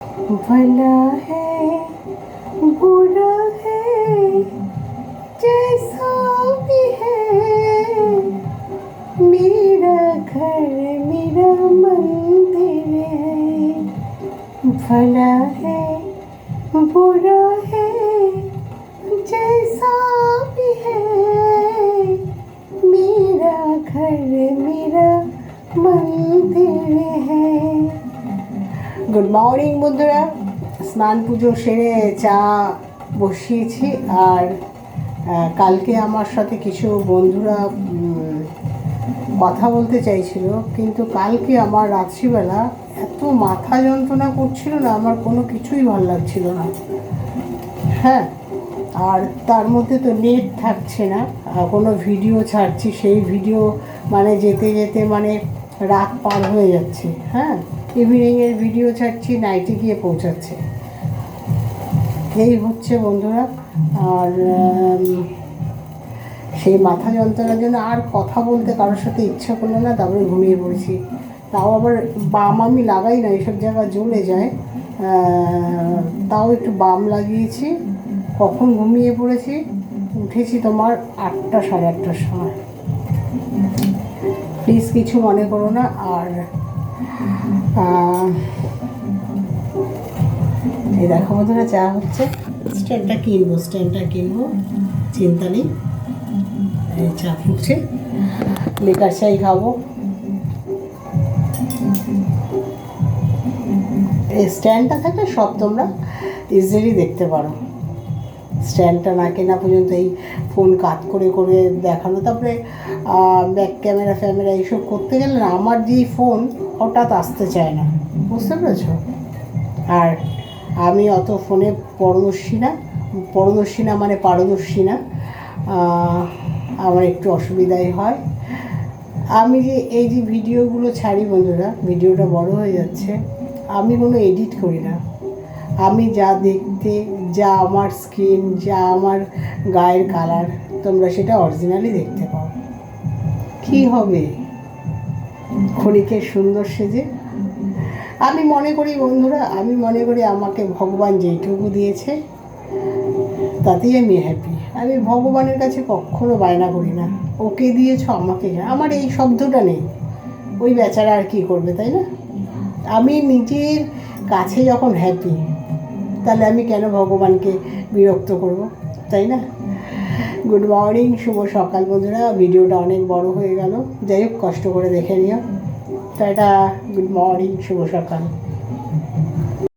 भला है बुरा है जैसा भी है मेरा घर मेरा मंदिर है। भला है बुरा है जैसा भी है मेरा घर मेरा मंदिर है। গুড মর্নিং বন্ধুরা, স্নান পুজো সেরে চা বসিয়েছি। আর কালকে আমার সাথে কিছু বন্ধুরা কথা বলতে চাইছিল, কিন্তু কালকে আমার রাত্রিবেলা এত মাথা যন্ত্রণা করছিল না, আমার কোনো কিছুই ভালো লাগছিল না। হ্যাঁ, আর তার মধ্যে তো নেট থাকছে না, কোনো ভিডিও ছাড়ছি সেই ভিডিও মানে যেতে যেতে মানে রাত পার হয়ে যাচ্ছে। হ্যাঁ, ইভিনিংয়ের ভিডিও ছাড়ছি, নাইটে গিয়ে পৌঁছাচ্ছে, এই হচ্ছে বন্ধুরা। আর সেই মাথা যন্ত্রণার জন্য আর কথা বলতে কারোর সাথে ইচ্ছা করলো না, তারপরে ঘুমিয়ে পড়েছি। তাও আবার বাম আমি লাগাই না, এইসব জায়গা জ্বলে যায়, তাও একটু বাম লাগিয়েছি। কখন ঘুমিয়ে পড়েছি, উঠেছি তোমার 8টা সাড়ে 8টার সময়। প্লিজ কিছু মনে করো না। আর এই দেখো বন্ধুরা, চা হচ্ছে। স্ট্যান্ডটা কিনবো, চিন্তা নেই। এই চা ফুটছে, লিকার চাই খাবো। এই স্ট্যান্ডটা থাকলে সব তোমরা ইজিলি দেখতে পারো। স্ট্যান্ডটা না কেনা পর্যন্ত এই ফোন কাট করে করে দেখানো, তারপরে ব্যাক ক্যামেরা এইসব করতে গেলে না, আমার যে ফোন হঠাৎ আসতে চায় না, বুঝতে পেরেছ? আর আমি অত ফোনে পারদর্শী না, আমার একটু অসুবিধাই হয়। আমি যে এই যে ভিডিওগুলো ছাড়ি বন্ধুরা, ভিডিওটা বড় হয়ে যাচ্ছে, আমি কোনো এডিট করি না। আমি যা দেখতে, যা আমার স্কিন, যা আমার গায়ের কালার, তোমরা সেটা অরিজিনালি দেখতে পাও। কী হবে ক্ষণিকের সুন্দর সেজে? আমি মনে করি বন্ধুরা, আমাকে ভগবান যেইটুকু দিয়েছে তাতেই আমি হ্যাপি। আমি ভগবানের কাছে কখনো বায়না করি না, ওকে দিয়েছ আমাকে। আমার এই শব্দটা নেই, ওই বেচারা আর কী করবে, তাই না? আমি নিজের কাছে যখন হ্যাপি, তাহলে আমি কেন ভগবানকে বিরক্ত করব, তাই না? গুড মর্নিং, শুভ সকাল বন্ধুরা। ভিডিওটা অনেক বড় হয়ে গেল, যাই হোক কষ্ট করে দেখে নিও। টাটা, গুড মর্নিং, শুভ সকাল।